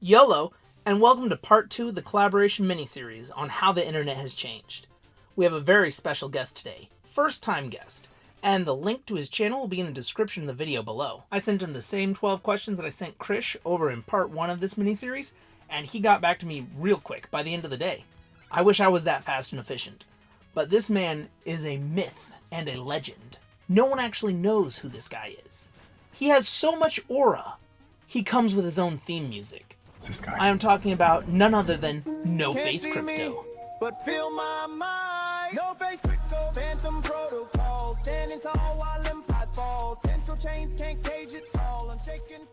YOLO, and welcome to part 2 of the collaboration miniseries on how the internet has changed. We have a very special guest today, first time guest, and the link to his channel will be in the description of the video below. I sent him the same 12 questions that I sent Krish over in part 1 of this miniseries, and he got back to me real quick by the end of the day. I wish I was that fast and efficient, but this man is a myth and a legend. No one actually knows who this guy is. He has so much aura. He comes with his own theme music. This guy. I am talking about none other than nofacecrypto. But feel my mind. No face crypto, phantom protocol. Standing tall while empires fall. Central chains can't cage it all. Unshaken.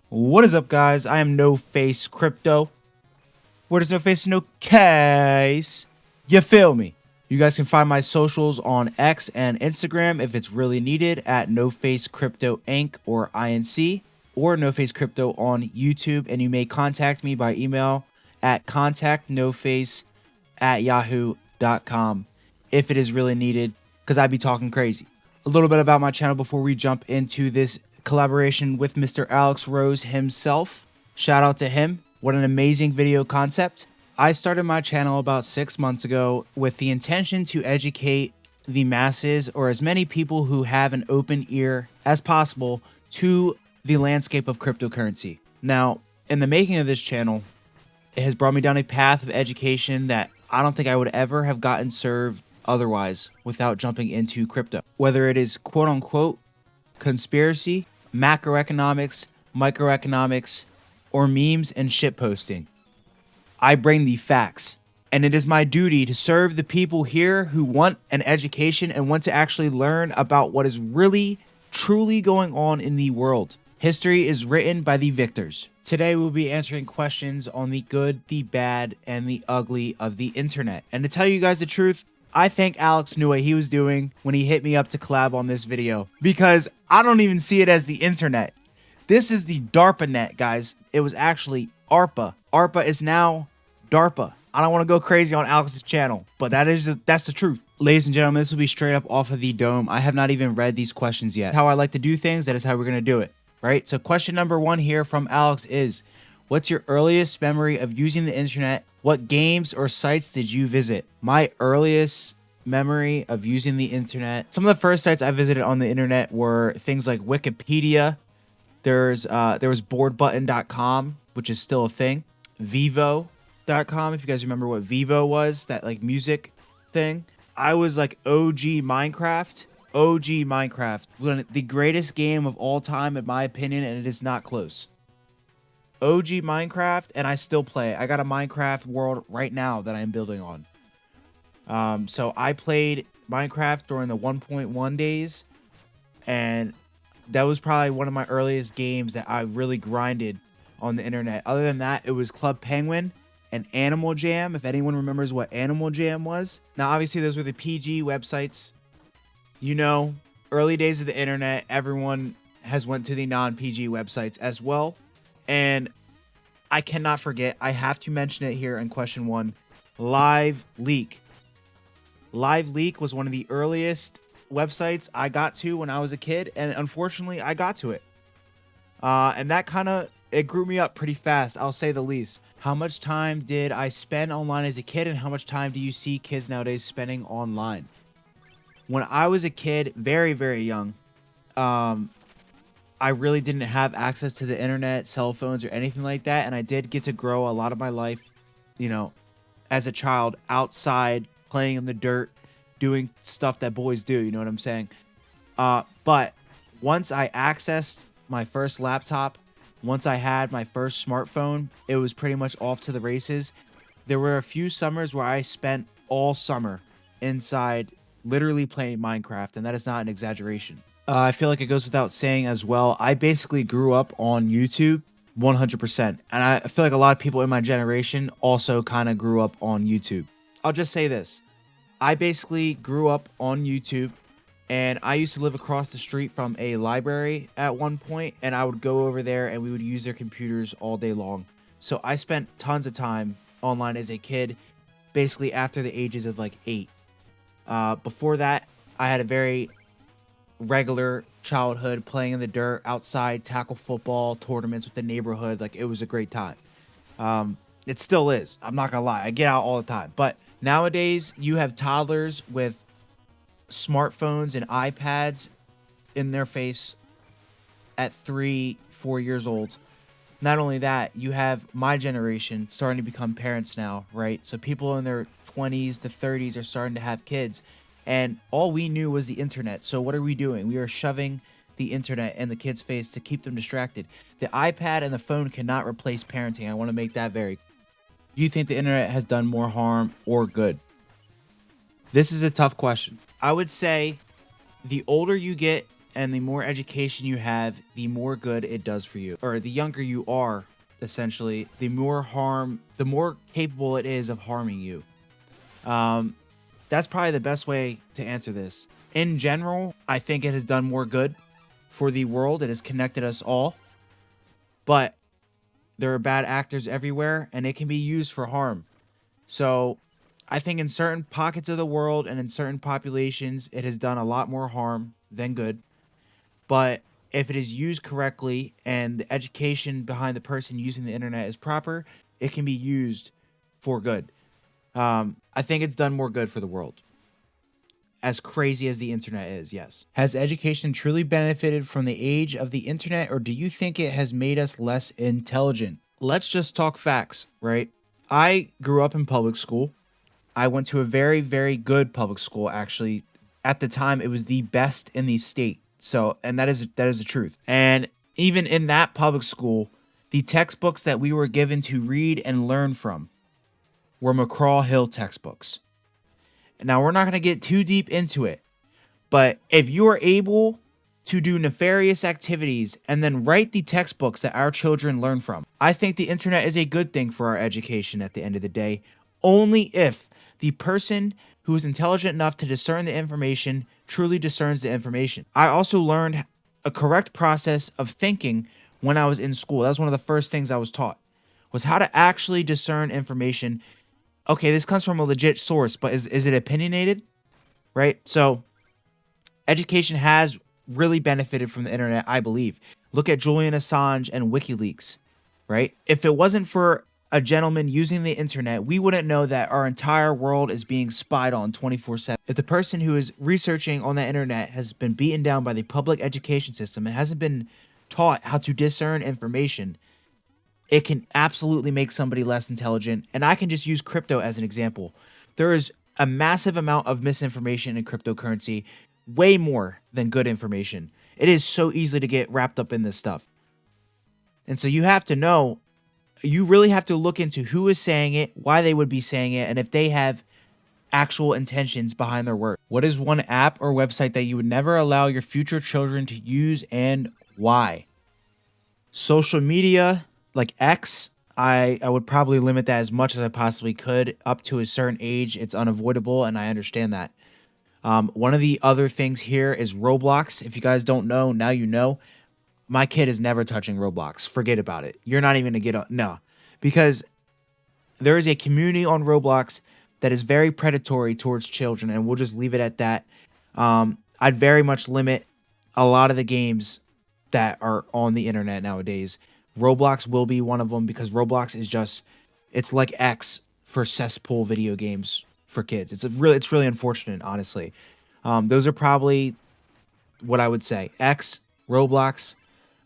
What is up, guys? I am nofacecrypto. What is no face, no case? You feel me? You guys can find my socials on X and Instagram if it's really needed at nofacecrypto Inc. or INC, or nofacecrypto on YouTube, and you may contact me by email at contactnoface@yahoo.com if it is really needed, because I'd be talking crazy. A little bit about my channel before we jump into this collaboration with Mr. Alex Rose himself. Shout out to him. What an amazing video concept. I started my channel about 6 months ago with the intention to educate the masses, or as many people who have an open ear as possible, to the landscape of cryptocurrency. Now, in the making of this channel, it has brought me down a path of education that I don't think I would ever have gotten served otherwise without jumping into crypto. Whether it is quote unquote conspiracy, macroeconomics, microeconomics, or memes and shitposting, I bring the facts. And it is my duty to serve the people here who want an education and want to actually learn about what is really, truly going on in the world. History is written by the victors. Today we'll be answering questions on the good, the bad, and the ugly of the internet. And to tell you guys the truth, I think Alex knew what he was doing when he hit me up to collab on this video, because I don't even see it as the internet. This is the DARPA net, guys. It was actually ARPA. ARPA is now DARPA. I don't want to go crazy on Alex's channel, but that's the truth. Ladies and gentlemen, this will be straight up off of the dome. I have not even read these questions yet. How I like to do things, that is how we're going to do it, right? So question number 1 here from Alex is, what's your earliest memory of using the internet? What games or sites did you visit? My earliest memory of using the internet, some of the first sites I visited on the internet were things like Wikipedia. There was boardbutton.com, which is still a thing. Vivo.com, if you guys remember what Vivo was, that like music thing. I was like OG Minecraft. One of the greatest game of all time, in my opinion, and it is not close. OG Minecraft, and I still play it. I got a Minecraft world right now that I'm building on. So I played Minecraft during the 1.1 days, and that was probably one of my earliest games that I really grinded on the internet. Other than that, it was Club Penguin and Animal Jam, if anyone remembers what Animal Jam was. Now, obviously, those were the PG websites. You know, early days of the internet, everyone has went to the non-PG websites as well. And I cannot forget, I have to mention it here in question 1, Live Leak. Live Leak was one of the earliest websites I got to when I was a kid, and unfortunately, I got to it. And that it grew me up pretty fast, I'll say the least. How much time did I spend online as a kid, and how much time do you see kids nowadays spending online? When I was a kid, very, very young, I really didn't have access to the internet, cell phones, or anything like that. And I did get to grow a lot of my life, you know, as a child outside, playing in the dirt, doing stuff that boys do, you know what I'm saying? But once I accessed my first laptop, once I had my first smartphone, it was pretty much off to the races. There were a few summers where I spent all summer inside literally playing Minecraft, and that is not an exaggeration. I feel like it goes without saying as well, I basically grew up on YouTube 100%. And I feel like a lot of people in my generation also kind of grew up on YouTube. I'll just say this. I basically grew up on YouTube, and I used to live across the street from a library at one point, and I would go over there and we would use their computers all day long. So I spent tons of time online as a kid, basically after the ages of like 8. Before that, I had a very regular childhood, playing in the dirt outside, tackle football, tournaments with the neighborhood. Like, it was a great time. It still is. I'm not gonna lie. I get out all the time. But nowadays, you have toddlers with smartphones and iPads in their face at 3, 4 years old. Not only that, you have my generation starting to become parents now, right? So people in their 20s to 30s are starting to have kids. And all we knew was the internet. So what are we doing? We are shoving the internet in the kids' face to keep them distracted. The iPad and the phone cannot replace parenting. I want to make that very clear. Do you think the internet has done more harm or good? This is a tough question. I would say the older you get and the more education you have, the more good it does for you. Or the younger you are, essentially, the more capable it is of harming you. That's probably the best way to answer this. In general, I think it has done more good for the world. It has connected us all. But there are bad actors everywhere, and it can be used for harm. So I think in certain pockets of the world and in certain populations, it has done a lot more harm than good. But if it is used correctly and the education behind the person using the internet is proper, it can be used for good. I think it's done more good for the world. As crazy as the internet is, yes. Has education truly benefited from the age of the internet, or do you think it has made us less intelligent? Let's just talk facts, right? I grew up in public school. I went to a very, very good public school, actually. At the time, it was the best in the state. So, and that is the truth. And even in that public school, the textbooks that we were given to read and learn from were McGraw-Hill textbooks. Now, we're not going to get too deep into it, but if you are able to do nefarious activities and then write the textbooks that our children learn from, I think the internet is a good thing for our education at the end of the day, only if the person who is intelligent enough to discern the information truly discerns the information. I also learned a correct process of thinking when I was in school. That was one of the first things I was taught, was how to actually discern information. Okay, this comes from a legit source, but is it opinionated? Right? So education has really benefited from the internet, I believe. Look at Julian Assange and WikiLeaks, right? If it wasn't for a gentleman using the internet, we wouldn't know that our entire world is being spied on 24/7. If the person who is researching on the internet has been beaten down by the public education system and hasn't been taught how to discern information, it can absolutely make somebody less intelligent. And I can just use crypto as an example. There is a massive amount of misinformation in cryptocurrency, way more than good information. It is so easy to get wrapped up in this stuff. And so you have to know, you really have to look into who is saying it, why they would be saying it, and if they have actual intentions behind their work. What is one app or website that you would never allow your future children to use and why? Social media, like X, I would probably limit that as much as I possibly could. Up to a certain age, it's unavoidable, and I understand that. One of the other things here is Roblox. If you guys don't know, now you know. My kid is never touching Roblox. Forget about it. You're not even going to get no. Because there is a community on Roblox that is very predatory towards children, and we'll just leave it at that. I'd very much limit a lot of the games that are on the internet nowadays. Roblox will be one of them because Roblox is just, it's like X for cesspool video games for kids. It's really unfortunate, honestly. Those are probably what I would say. X, Roblox,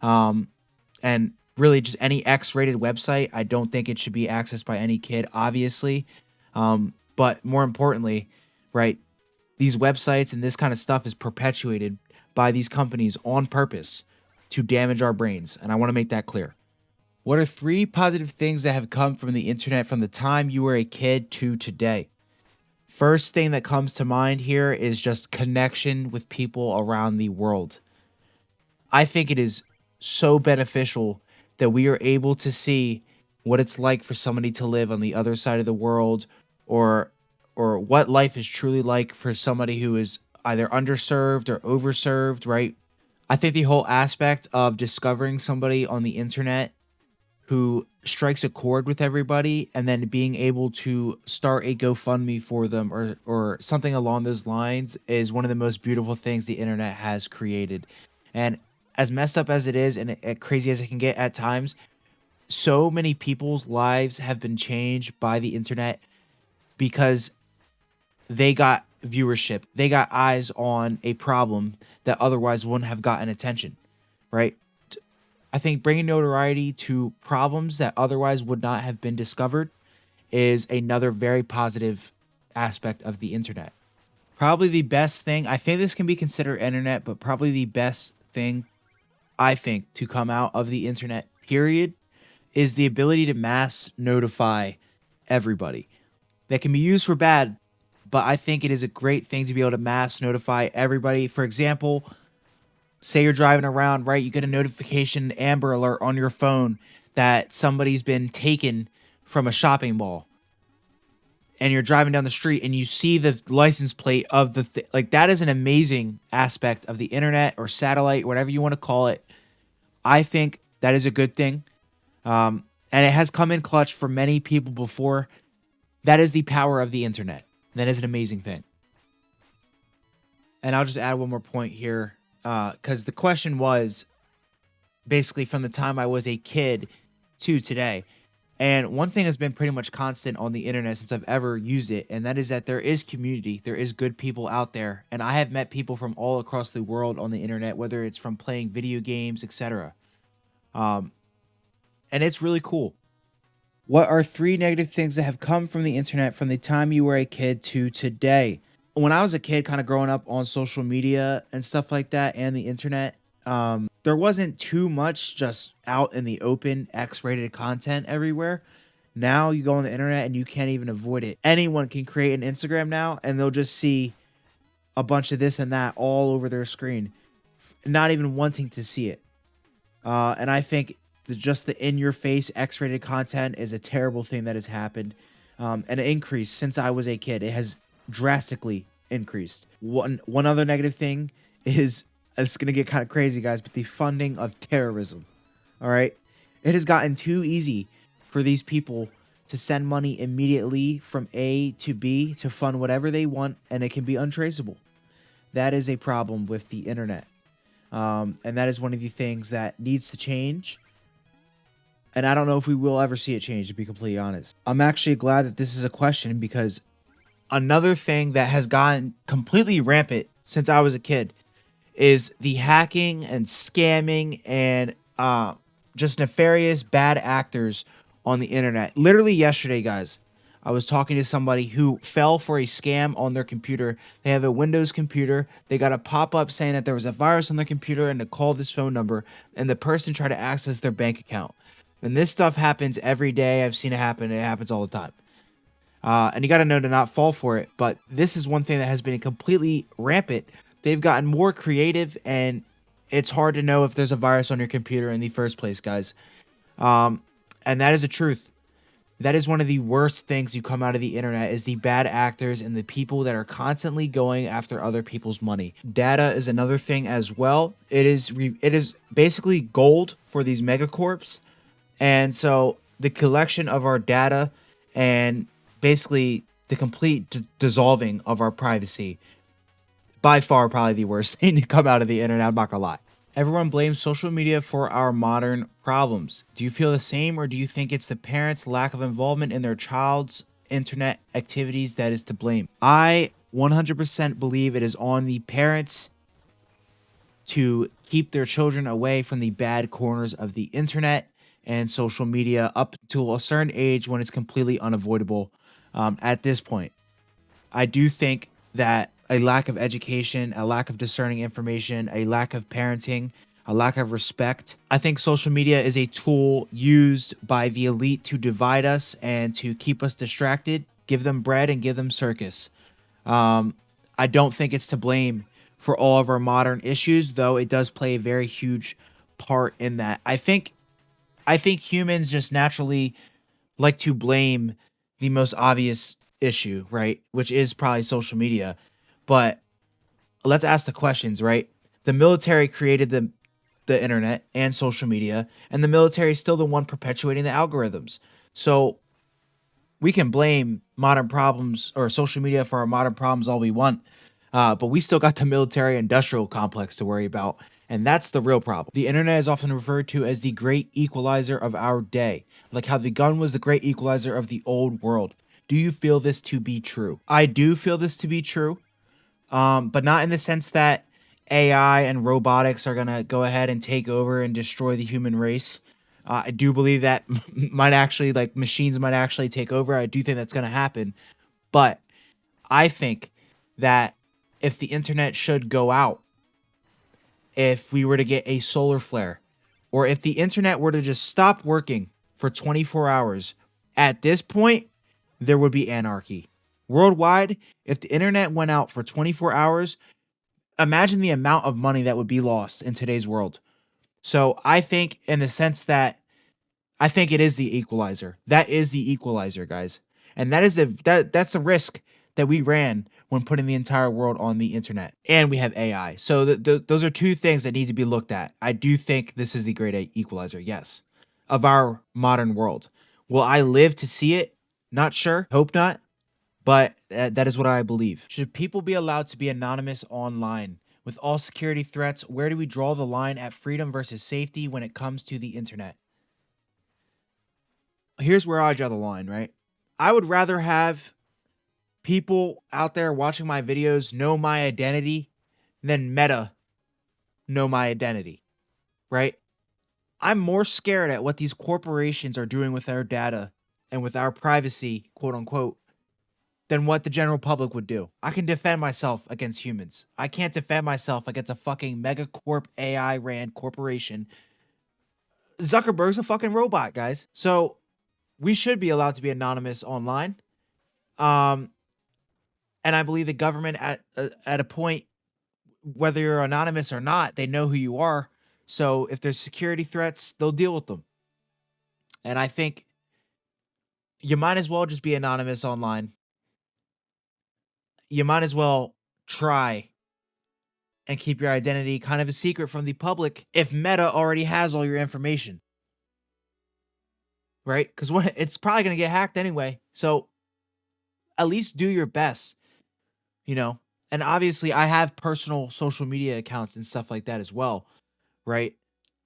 and really just any X-rated website. I don't think it should be accessed by any kid, obviously. But more importantly, right, these websites and this kind of stuff is perpetuated by these companies on purpose to damage our brains. And I want to make that clear. What are 3 positive things that have come from the internet from the time you were a kid to today? First thing that comes to mind here is just connection with people around the world. I think it is so beneficial that we are able to see what it's like for somebody to live on the other side of the world, or what life is truly like for somebody who is either underserved or overserved, right? I think the whole aspect of discovering somebody on the internet who strikes a chord with everybody and then being able to start a GoFundMe for them or something along those lines is one of the most beautiful things the internet has created. And as messed up as it is and crazy as it can get at times, so many people's lives have been changed by the internet because they got viewership. They got eyes on a problem that otherwise wouldn't have gotten attention, right? I think bringing notoriety to problems that otherwise would not have been discovered is another very positive aspect of the internet. Probably the best thing, I think this can be considered internet, but probably the best thing I think to come out of the internet, period, is the ability to mass notify everybody. That can be used for bad, but I think it is a great thing to be able to mass notify everybody. For example, say you're driving around, right? You get a notification, Amber Alert on your phone that somebody's been taken from a shopping mall. And you're driving down the street and you see the license plate of the like, that is an amazing aspect of the internet or satellite, whatever you want to call it. I think that is a good thing. And it has come in clutch for many people before. That is the power of the internet. That is an amazing thing. And I'll just add one more point here, because the question was basically from the time I was a kid to today. And one thing has been pretty much constant on the internet since I've ever used it, and that is that there is community. There is good people out there. And I have met people from all across the world on the internet, whether it's from playing video games, etc. And it's really cool. What are 3 negative things that have come from the internet from the time you were a kid to today? When I was a kid, kind of growing up on social media and stuff like that and the internet, there wasn't too much just out in the open X-rated content everywhere. Now you go on the internet and you can't even avoid it. Anyone can create an Instagram now and they'll just see a bunch of this and that all over their screen, not even wanting to see it. And I think just the in-your-face X-rated content is a terrible thing that has happened. And an increase since I was a kid. It has drastically increased. One other negative thing is, it's going to get kind of crazy, guys, but the funding of terrorism. All right? It has gotten too easy for these people to send money immediately from A to B to fund whatever they want, and it can be untraceable. That is a problem with the internet. And that is one of the things that needs to change. And I don't know if we will ever see it change, to be completely honest. I'm actually glad that this is a question, because another thing that has gotten completely rampant since I was a kid is the hacking and scamming and just nefarious bad actors on the internet. Literally yesterday, guys, I was talking to somebody who fell for a scam on their computer. They have a Windows computer. They got a pop-up saying that there was a virus on their computer and to call this phone number, and the person tried to access their bank account. And this stuff happens every day. I've seen it happen. It happens all the time. And you got to know to not fall for it. But this is one thing that has been completely rampant. They've gotten more creative, and it's hard to know if there's a virus on your computer in the first place, guys. And that is the truth. That is one of the worst things you come out of the internet, is the bad actors and the people that are constantly going after other people's money. Data is another thing as well. It is basically gold for these megacorps. And so the collection of our data and basically the complete dissolving of our privacy, by far probably the worst thing to come out of the internet, I'm not gonna lie. Everyone blames social media for our modern problems. Do you feel the same, or do you think it's the parents' lack of involvement in their child's internet activities that is to blame? I 100% believe it is on the parents to keep their children away from the bad corners of the internet and social media up to a certain age when it's completely unavoidable. At this point, I do think that a lack of education, a lack of discerning information, a lack of parenting, a lack of respect. I think social media is a tool used by the elite to divide us and to keep us distracted, give them bread and give them circus. I don't think it's to blame for all of our modern issues, though it does play a very huge part in that. I think humans just naturally like to blame the most obvious issue, right? Which is probably social media. But let's ask the questions, right? The military created the internet and social media, and the military is still the one perpetuating the algorithms. So we can blame modern problems or social media for our modern problems all we want, but we still got the military industrial complex to worry about. And that's the real problem. The internet is often referred to as the great equalizer of our day, like how the gun was the great equalizer of the old world. Do you feel this to be true? I do feel this to be true, but not in the sense that AI and robotics are going to go ahead and take over and destroy the human race. I do believe that might actually, like, machines might actually take over. I do think that's going to happen. But I think that if the internet should go out, if we were to get a solar flare, or if the internet were to just stop working for 24 hours, at this point, there would be anarchy. Worldwide, if the internet went out for 24 hours, imagine the amount of money that would be lost in today's world. So I think, in the sense that I think it is the equalizer. That is the equalizer, guys. And that's the risk that we ran when putting the entire world on the internet. And we have AI. So those are two things that need to be looked at. I do think this is the great equalizer, yes, of our modern world. Will I live to see it? Not sure. Hope not. But that is what I believe. Should people be allowed to be anonymous online? With all security threats, where do we draw the line at freedom versus safety when it comes to the internet? Here's where I draw the line, right? I would rather have people out there watching my videos know my identity than Meta know my identity, right? I'm more scared at what these corporations are doing with our data and with our privacy, quote unquote, than what the general public would do. I can defend myself against humans. I can't defend myself against a fucking megacorp AI ran corporation. Zuckerberg's a fucking robot, guys. So we should be allowed to be anonymous online. And I believe the government at a point, whether you're anonymous or not, they know who you are. So if there's security threats, they'll deal with them. And I think you might as well just be anonymous online. You might as well try and keep your identity kind of a secret from the public if Meta already has all your information. Right? Because it's probably going to get hacked anyway. So at least do your best, you know? And obviously, I have personal social media accounts and stuff like that as well, right?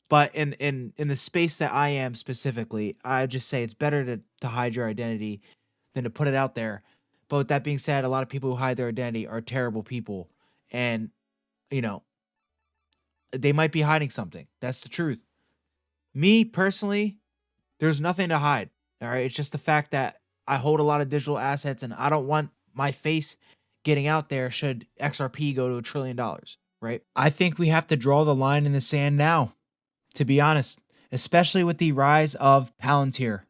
But in the space that I am specifically, I just say it's better to hide your identity than to put it out there. But with that being said, a lot of people who hide their identity are terrible people, and you know they might be hiding something. That's the truth. Me personally, there's nothing to hide. All right, it's just the fact that I hold a lot of digital assets, and I don't want my face getting out there should XRP go to $1 trillion. Right? I think we have to draw the line in the sand now, to be honest, especially with the rise of Palantir,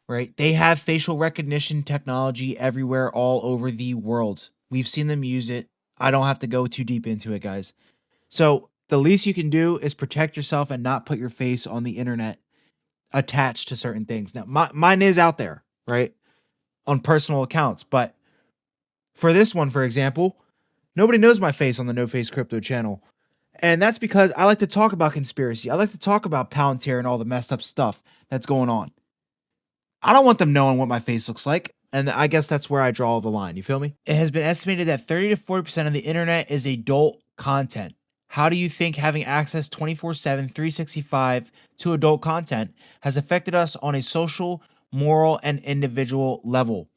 right? They have facial recognition technology everywhere, all over the world. We've seen them use it. I don't have to go too deep into it, guys. So the least you can do is protect yourself and not put your face on the internet attached to certain things. Now, mine is out there, right? On personal accounts. But for this one, for example, nobody knows my face on the No Face Crypto channel. And that's because I like to talk about conspiracy. I like to talk about Palantir and all the messed up stuff that's going on. I don't want them knowing what my face looks like. And I guess that's where I draw the line. You feel me? It has been estimated that 30 to 40% of the internet is adult content. How do you think having access 24/7, 365 to adult content has affected us on a social, moral, and individual level?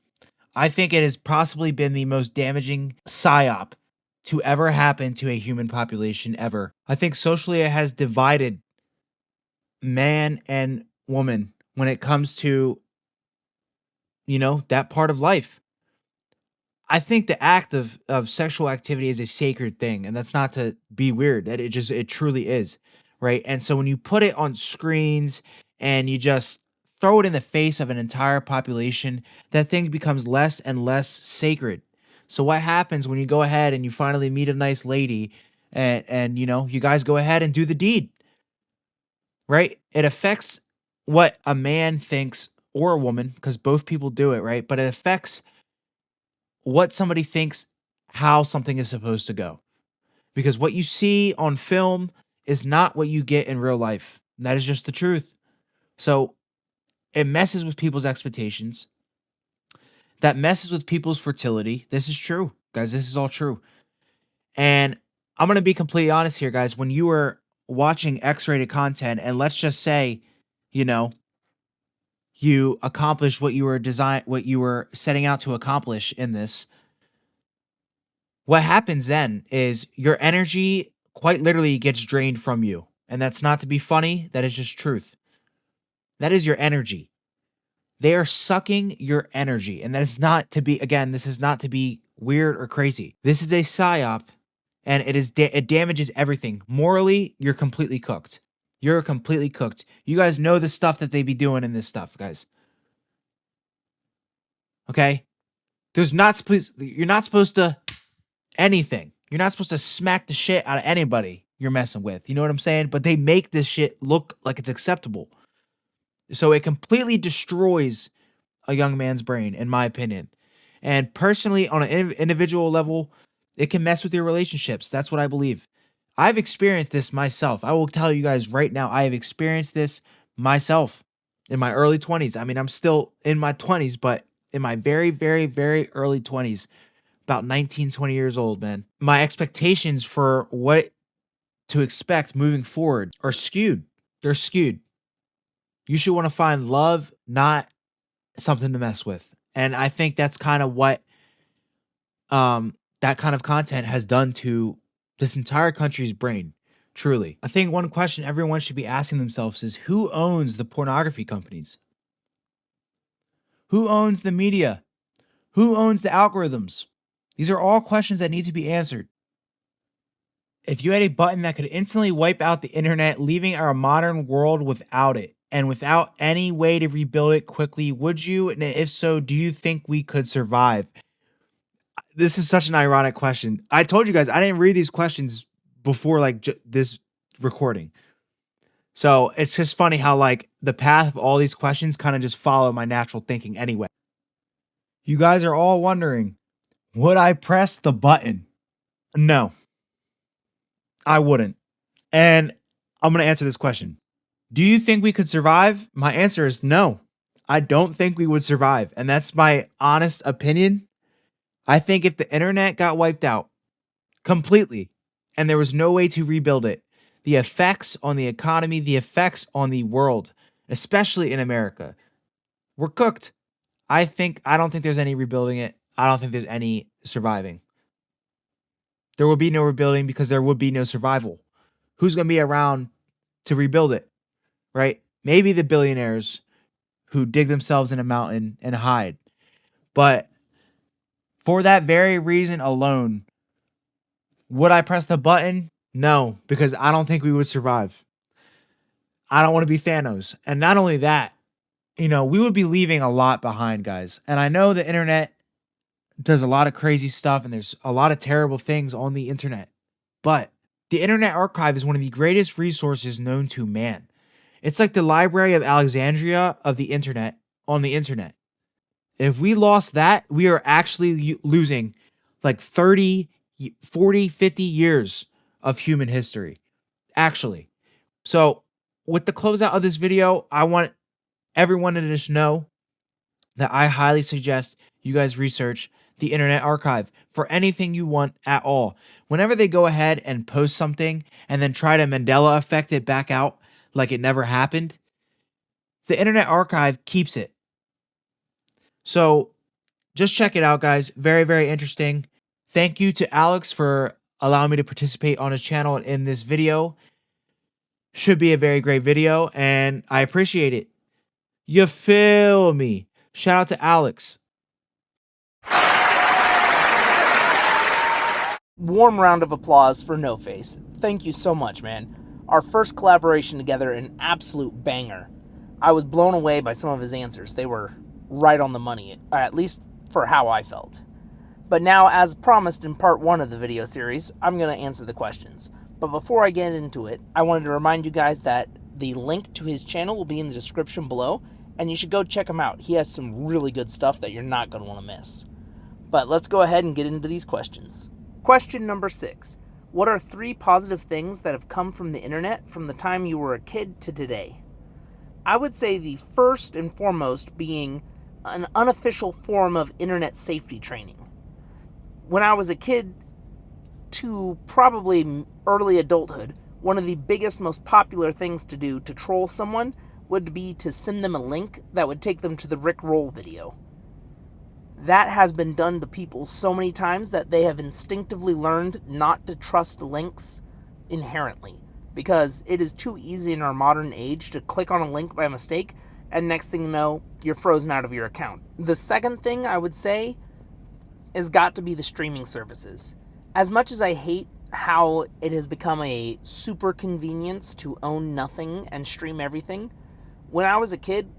I think it has possibly been the most damaging psyop to ever happen to a human population ever. I think socially it has divided man and woman when it comes to, that part of life. I think the act of sexual activity is a sacred thing, and that's not to be weird. That it truly is, right? And so when you put it on screens and you just throw it in the face of an entire population, that thing becomes less and less sacred. So what happens when you go ahead and you finally meet a nice lady and you guys go ahead and do the deed, right? It affects what a man thinks, or a woman, because both people do it, right? But it affects what somebody thinks how something is supposed to go. Because what you see on film is not what you get in real life. And that is just the truth. So it messes with people's expectations. That messes with people's fertility. This is true, guys. This is all true. And I'm going to be completely honest here, guys. When you were watching X-rated content, and let's just say, you know, you accomplished what you were setting out to accomplish in this, what happens then is your energy quite literally gets drained from you. And that's not to be funny, that is just truth. That is your energy. They are sucking your energy. And that is not to be, again, this is not to be weird or crazy. This is a psyop, and it damages everything. Morally, you're completely cooked. You're completely cooked. You guys know the stuff that they be doing in this stuff, guys. Okay? You're not supposed to anything. You're not supposed to smack the shit out of anybody you're messing with. You know what I'm saying? But they make this shit look like it's acceptable. So it completely destroys a young man's brain, in my opinion. And personally, on an individual level, it can mess with your relationships. That's what I believe. I've experienced this myself. I will tell you guys right now, I have experienced this myself in my early 20s. I mean, I'm still in my 20s, but in my very, very, very early 20s, about 19, 20 years old, man, my expectations for what to expect moving forward are skewed. They're skewed. You should want to find love, not something to mess with. And I think that's kind of what that kind of content has done to this entire country's brain. Truly. I think one question everyone should be asking themselves is, who owns the pornography companies? Who owns the media? Who owns the algorithms? These are all questions that need to be answered. If you had a button that could instantly wipe out the internet, leaving our modern world without it, and without any way to rebuild it quickly, would you? And if so, do you think we could survive? This is such an ironic question. I told you guys I didn't read these questions before this recording. So it's just funny how like the path of all these questions kind of just follow my natural thinking anyway. You guys are all wondering, would I press the button? No, I wouldn't. And I'm going to answer this question. Do you think we could survive? My answer is no. I don't think we would survive. And that's my honest opinion. I think if the internet got wiped out completely and there was no way to rebuild it, the effects on the economy, the effects on the world, especially in America, we're cooked. I don't think there's any rebuilding it. I don't think there's any surviving. There will be no rebuilding because there would be no survival. Who's going to be around to rebuild it, right? Maybe the billionaires who dig themselves in a mountain and hide. But for that very reason alone, would I press the button? No, because I don't think we would survive. I don't want to be Thanos. And not only that, we would be leaving a lot behind, guys. And I know the internet does a lot of crazy stuff and there's a lot of terrible things on the internet. But the Internet Archive is one of the greatest resources known to man. It's like the Library of Alexandria of the internet on the internet. If we lost that, we are actually losing like 30, 40, 50 years of human history. Actually. So with the closeout of this video, I want everyone to just know that I highly suggest you guys research the Internet Archive for anything you want at all. Whenever they go ahead and post something and then try to Mandela effect it back out like it never happened, the Internet Archive keeps it. So just check it out, guys. Very, very interesting. Thank you to Alex for allowing me to participate on his channel in this video. Should be a very great video, and I appreciate it. You feel me? Shout out to Alex. Warm round of applause for No Face. Thank you so much, man. Our first collaboration together, an absolute banger. I was blown away by some of his answers. They were right on the money, at least for how I felt. But now, as promised in part 1 of the video series, I'm going to answer the questions. But before I get into it, I wanted to remind you guys that the link to his channel will be in the description below, and you should go check him out. He has some really good stuff that you're not going to want to miss. But let's go ahead and get into these questions. Question number 6. What are 3 positive things that have come from the internet from the time you were a kid to today? I would say the first and foremost being an unofficial form of internet safety training. When I was a kid, to probably early adulthood, one of the biggest, most popular things to do to troll someone would be to send them a link that would take them to the Rick Roll video. That has been done to people so many times that they have instinctively learned not to trust links inherently, because it is too easy in our modern age to click on a link by mistake, and next thing you know, you're frozen out of your account. The second thing I would say has got to be the streaming services. As much as I hate how it has become a super convenience to own nothing and stream everything, when I was a kid,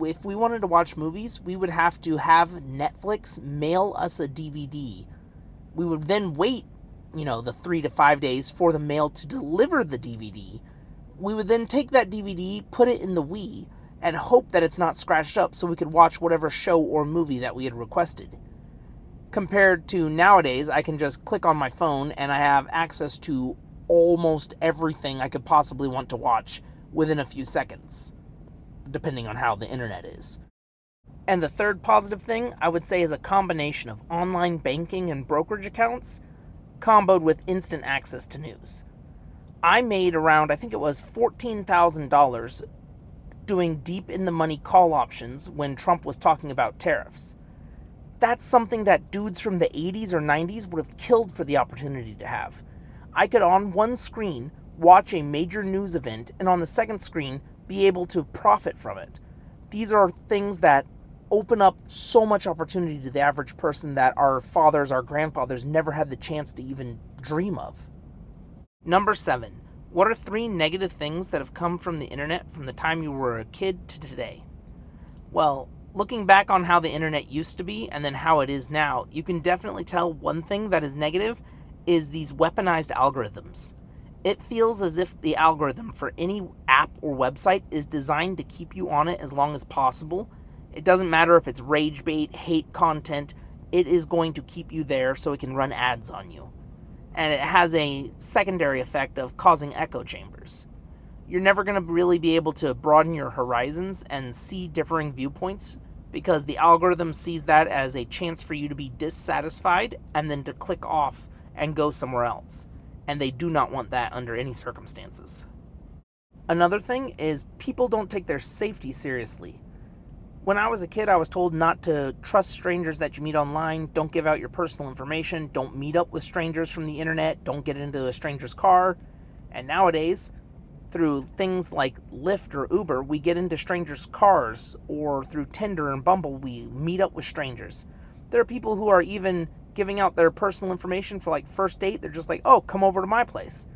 if we wanted to watch movies, we would have to have Netflix mail us a DVD. We would then wait, the 3 to 5 days for the mail to deliver the DVD. We would then take that DVD, put it in the Wii, and hope that it's not scratched up so we could watch whatever show or movie that we had requested. Compared to nowadays, I can just click on my phone and I have access to almost everything I could possibly want to watch within a few seconds, depending on how the internet is. And the third positive thing I would say is a combination of online banking and brokerage accounts comboed with instant access to news. I made around, I think it was $14,000 doing deep in the money call options when Trump was talking about tariffs. That's something that dudes from the 80s or 90s would have killed for the opportunity to have. I could on one screen watch a major news event and on the second screen be able to profit from it. These are things that open up so much opportunity to the average person that our fathers, our grandfathers never had the chance to even dream of. Number 7. What are 3 negative things that have come from the internet from the time you were a kid to today? Well, looking back on how the internet used to be and then how it is now, you can definitely tell one thing that is negative is these weaponized algorithms. It feels as if the algorithm for any app or website is designed to keep you on it as long as possible. It doesn't matter if it's rage bait, hate content, it is going to keep you there so it can run ads on you. And it has a secondary effect of causing echo chambers. You're never going to really be able to broaden your horizons and see differing viewpoints because the algorithm sees that as a chance for you to be dissatisfied and then to click off and go somewhere else. And they do not want that under any circumstances. Another thing is people don't take their safety seriously. When I was a kid, I was told not to trust strangers that you meet online, don't give out your personal information, don't meet up with strangers from the internet, don't get into a stranger's car. And nowadays, through things like Lyft or Uber, we get into strangers' cars, or through Tinder and Bumble, we meet up with strangers. There are people who are even giving out their personal information for first date. They're just like, oh, come over to my place.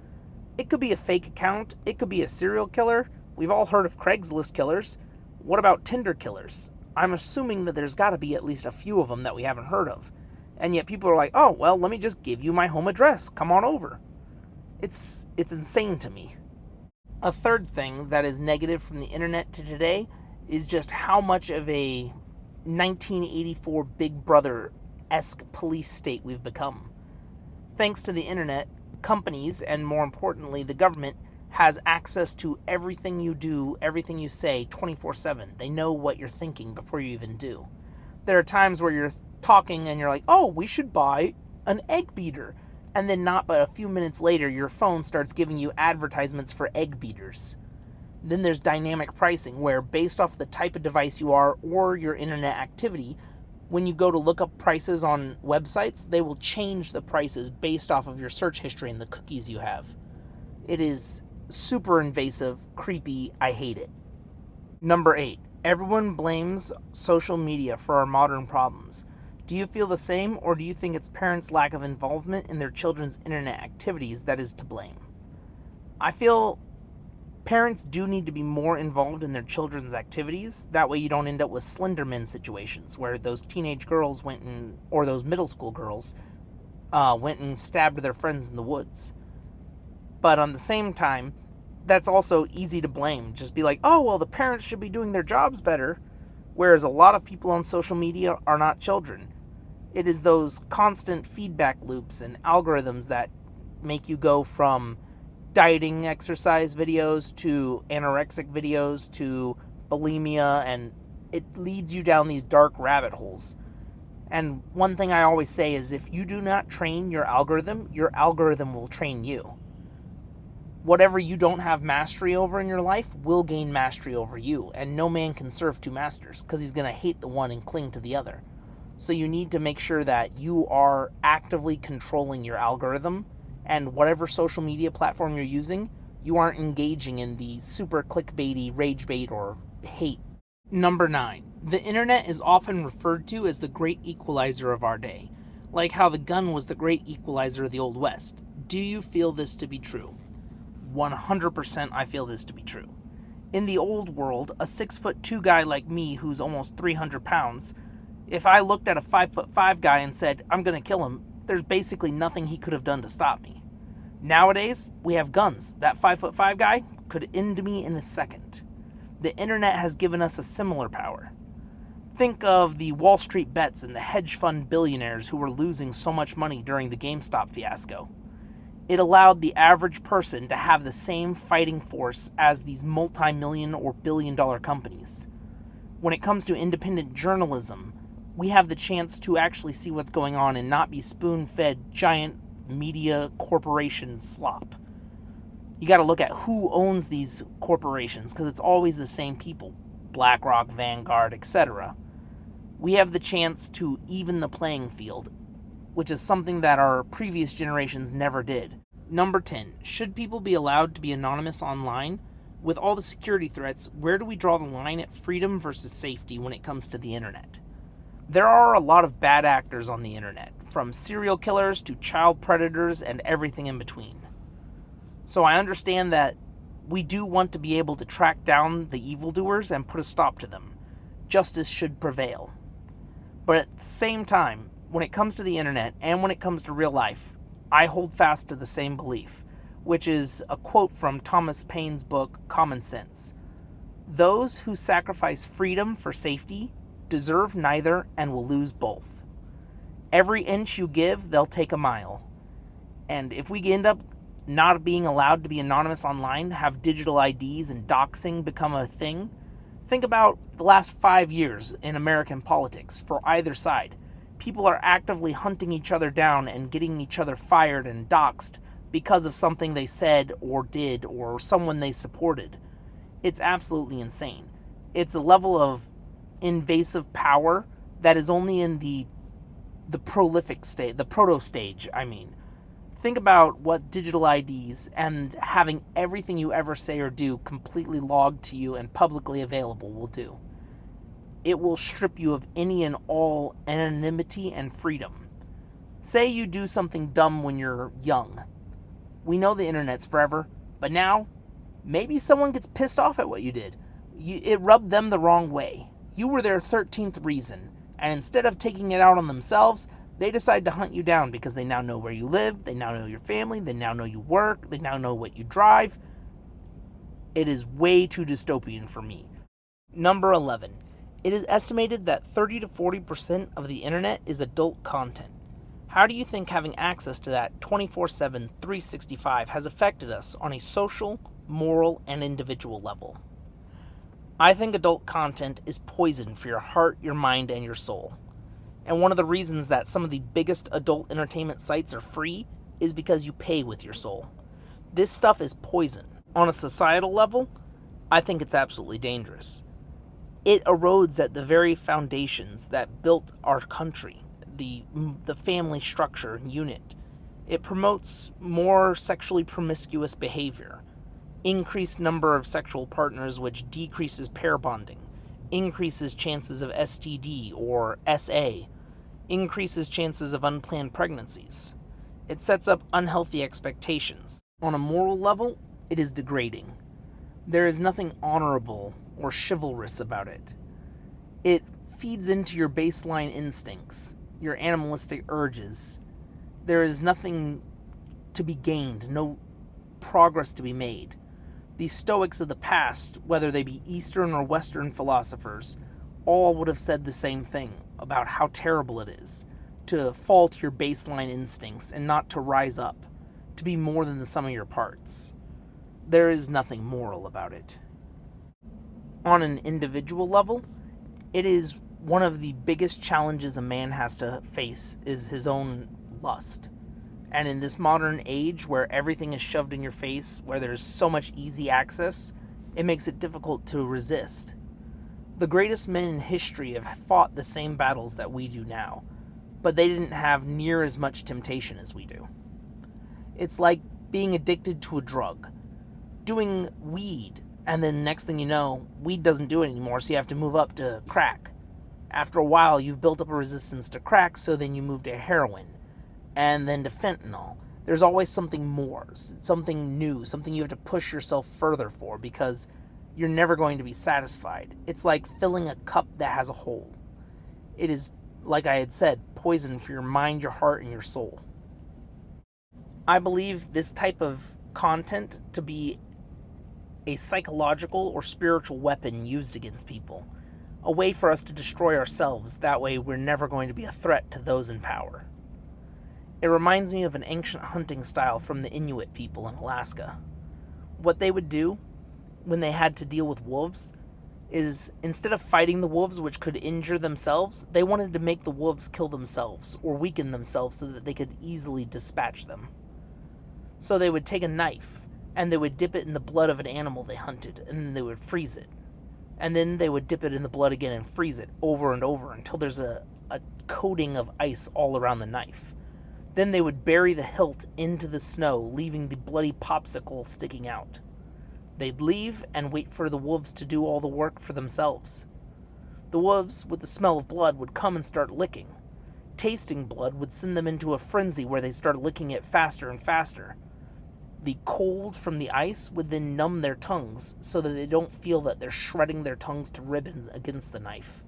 It could be a fake account. It could be a serial killer. We've all heard of Craigslist killers. What about Tinder killers? I'm assuming that there's got to be at least a few of them that we haven't heard of. And yet people are like, oh, well, let me just give you my home address. Come on over. It's insane to me. A third thing that is negative from the internet to today is just how much of a 1984 Big Brother-esque police state we've become. Thanks to the internet, companies, and more importantly, the government, has access to everything you do, everything you say, 24/7. They know what you're thinking before you even do. There are times where you're talking and you're like, oh, we should buy an egg beater. And then not but a few minutes later, your phone starts giving you advertisements for egg beaters. Then there's dynamic pricing, where based off the type of device you are or your internet activity, when you go to look up prices on websites, they will change the prices based off of your search history and the cookies you have. It is super invasive, creepy, I hate it. Number 8. Everyone blames social media for our modern problems. Do you feel the same, or do you think it's parents' lack of involvement in their children's internet activities that is to blame? I feel parents do need to be more involved in their children's activities. That way you don't end up with Slenderman situations where those teenage girls or those middle school girls went and stabbed their friends in the woods. But on the same time, that's also easy to blame. Just be like, oh, well, the parents should be doing their jobs better. Whereas a lot of people on social media are not children. It is those constant feedback loops and algorithms that make you go from dieting exercise videos to anorexic videos to bulimia, and it leads you down these dark rabbit holes. And one thing I always say is if you do not train your algorithm will train you. Whatever you don't have mastery over in your life will gain mastery over you, and no man can serve two masters because he's going to hate the one and cling to the other. So you need to make sure that you are actively controlling your algorithm, and whatever social media platform you're using, you aren't engaging in the super clickbaity, rage bait, or hate. Number 9. The internet is often referred to as the great equalizer of our day, like how the gun was the great equalizer of the Old West. Do you feel this to be true? 100% I feel this to be true. In the old world, a 6'2" guy like me who's almost 300 pounds, if I looked at a 5'5" guy and said, I'm gonna kill him, there's basically nothing he could have done to stop me. Nowadays, we have guns. That 5'5" guy could end me in a second. The internet has given us a similar power. Think of the Wall Street bets and the hedge fund billionaires who were losing so much money during the GameStop fiasco. It allowed the average person to have the same fighting force as these multi-million or billion-dollar companies. When it comes to independent journalism, we have the chance to actually see what's going on and not be spoon-fed giant media corporation slop. You got to look at who owns these corporations because it's always the same people. BlackRock, Vanguard, etc. We have the chance to even the playing field, which is something that our previous generations never did. Number 10. Should people be allowed to be anonymous online? With all the security threats, where do we draw the line at freedom versus safety when it comes to the internet? There are a lot of bad actors on the internet, from serial killers to child predators and everything in between. So I understand that we do want to be able to track down the evildoers and put a stop to them. Justice should prevail. But at the same time, when it comes to the internet and when it comes to real life, I hold fast to the same belief, which is a quote from Thomas Paine's book, Common Sense. Those who sacrifice freedom for safety deserve neither and will lose both. Every inch you give, they'll take a mile. And if we end up not being allowed to be anonymous online, have digital IDs and doxing become a thing, think about the last 5 years in American politics for either side. People are actively hunting each other down and getting each other fired and doxed because of something they said or did or someone they supported. It's absolutely insane. It's a level of invasive power that is only in the prolific stage, the proto stage, I mean. Think about what digital IDs and having everything you ever say or do completely logged to you and publicly available will do. It will strip you of any and all anonymity and freedom. Say you do something dumb when you're young. We know the internet's forever, but now, maybe someone gets pissed off at what you did. It rubbed them the wrong way. You were their 13th reason, and instead of taking it out on themselves, they decide to hunt you down because they now know where you live, they now know your family, they now know you work, they now know what you drive. It is way too dystopian for me. Number 11. It is estimated that 30 to 40% of the internet is adult content. How do you think having access to that 24/7, 365 has affected us on a social, moral, and individual level? I think adult content is poison for your heart, your mind, and your soul. And one of the reasons that some of the biggest adult entertainment sites are free is because you pay with your soul. This stuff is poison. On a societal level, I think it's absolutely dangerous. It erodes at the very foundations that built our country, the family structure and unit. It promotes more sexually promiscuous behavior, increased number of sexual partners, which decreases pair bonding, increases chances of STD or SA, increases chances of unplanned pregnancies. It sets up unhealthy expectations. On a moral level, it is degrading. There is nothing honorable or chivalrous about it. It feeds into your baseline instincts, your animalistic urges. There is nothing to be gained, no progress to be made. The Stoics of the past, whether they be Eastern or Western philosophers, all would have said the same thing about how terrible it is to fall to your baseline instincts and not to rise up, to be more than the sum of your parts. There is nothing moral about it. On an individual level, it is one of the biggest challenges a man has to face is his own lust. And in this modern age where everything is shoved in your face, where there's so much easy access, it makes it difficult to resist. The greatest men in history have fought the same battles that we do now, but they didn't have near as much temptation as we do. It's like being addicted to a drug, doing weed, and then next thing you know, weed doesn't do it anymore, so you have to move up to crack. After a while, you've built up a resistance to crack, so then you move to heroin, and then to fentanyl. There's always something more, something new, something you have to push yourself further for, because you're never going to be satisfied. It's like filling a cup that has a hole. It is, like I had said, poison for your mind, your heart, and your soul. I believe this type of content to be a psychological or spiritual weapon used against people, a way for us to destroy ourselves. That way we're never going to be a threat to those in power. It reminds me of an ancient hunting style from the Inuit people in Alaska. What they would do when they had to deal with wolves is, instead of fighting the wolves, which could injure themselves, they wanted to make the wolves kill themselves or weaken themselves so that they could easily dispatch them. So they would take a knife and they would dip it in the blood of an animal they hunted, and then they would freeze it. And then they would dip it in the blood again and freeze it over and over until there's a coating of ice all around the knife. Then they would bury the hilt into the snow, leaving the bloody popsicle sticking out. They'd leave and wait for the wolves to do all the work for themselves. The wolves, with the smell of blood, would come and start licking. Tasting blood would send them into a frenzy where they start licking it faster and faster. The cold from the ice would then numb their tongues so that they don't feel that they're shredding their tongues to ribbons against the knife.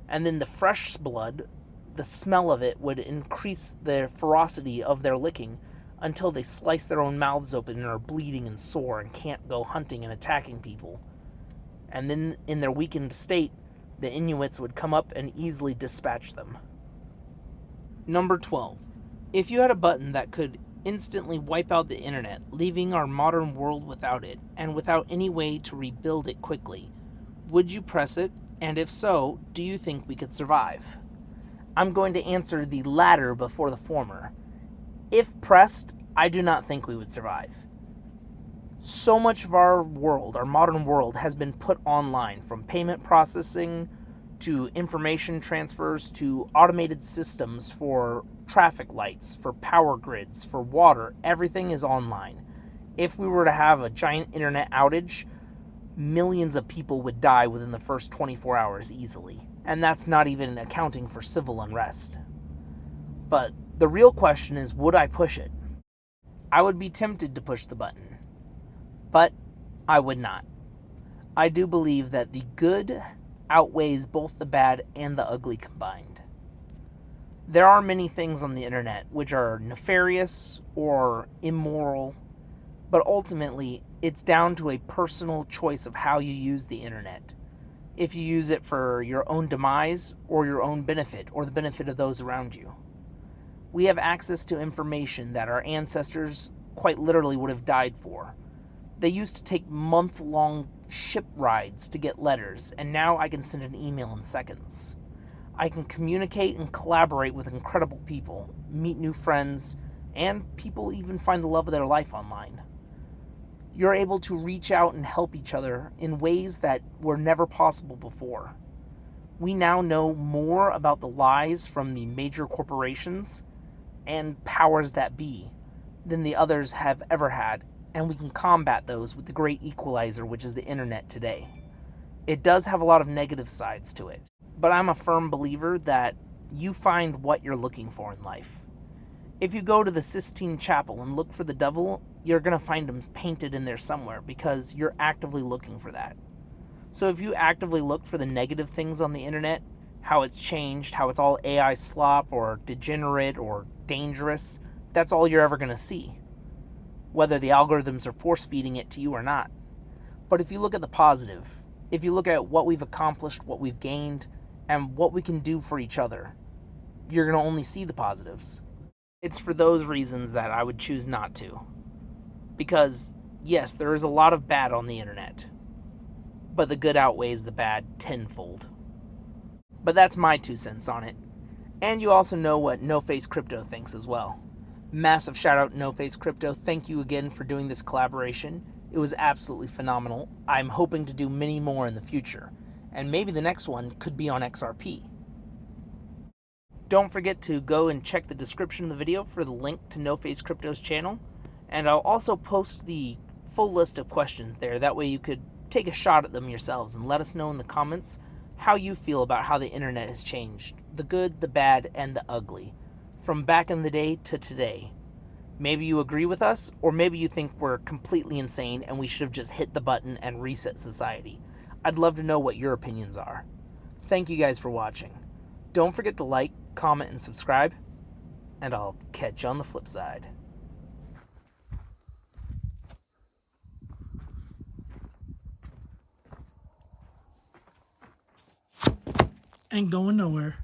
And then the fresh blood, the smell of it would increase the ferocity of their licking until they slice their own mouths open and are bleeding and sore and can't go hunting and attacking people. And then in their weakened state, the Inuits would come up and easily dispatch them. Number 12. If you had a button that could instantly wipe out the internet, leaving our modern world without it, and without any way to rebuild it quickly, would you press it? And if so, do you think we could survive? I'm going to answer the latter before the former. If pressed, I do not think we would survive. So much of our world, our modern world, has been put online, from payment processing to information transfers to automated systems for traffic lights, for power grids, for water. Everything is online. If we were to have a giant internet outage, millions of people would die within the first 24 hours easily. And that's not even accounting for civil unrest. But the real question is, would I push it? I would be tempted to push the button, but I would not. I do believe that the good outweighs both the bad and the ugly combined. There are many things on the internet which are nefarious or immoral, but ultimately it's down to a personal choice of how you use the internet. If you use it for your own demise or your own benefit or the benefit of those around you. We have access to information that our ancestors quite literally would have died for. They used to take month-long ship rides to get letters, and now I can send an email in seconds. I can communicate and collaborate with incredible people, meet new friends, and people even find the love of their life online. You're able to reach out and help each other in ways that were never possible before. We now know more about the lies from the major corporations and powers that be than the others have ever had, and we can combat those with the great equalizer, which is the internet today. It does have a lot of negative sides to it, but I'm a firm believer that you find what you're looking for in life. If you go to the Sistine Chapel and look for the devil, you're going to find him painted in there somewhere because you're actively looking for that. So if you actively look for the negative things on the internet, how it's changed, how it's all AI slop or degenerate or dangerous, that's all you're ever going to see, whether the algorithms are force-feeding it to you or not. But if you look at the positive, if you look at what we've accomplished, what we've gained, and what we can do for each other, you're going to only see the positives. It's for those reasons that I would choose not to. Because, yes, there is a lot of bad on the internet, but the good outweighs the bad tenfold. But that's my 2 cents on it. And you also know what nofacecrypto thinks as well. Massive shout out nofacecrypto. Thank you again for doing this collaboration. It was absolutely phenomenal. I'm hoping to do many more in the future, and maybe the next one could be on XRP. Don't forget to go and check the description of the video for the link to nofacecrypto's channel, and I'll also post the full list of questions there. That way you could take a shot at them yourselves and let us know in the comments how you feel about how the internet has changed, the good, the bad, and the ugly, from back in the day to today. Maybe you agree with us, or maybe you think we're completely insane and we should have just hit the button and reset society. I'd love to know what your opinions are. Thank you guys for watching. Don't forget to like, comment, and subscribe, and I'll catch you on the flip side. Ain't going nowhere.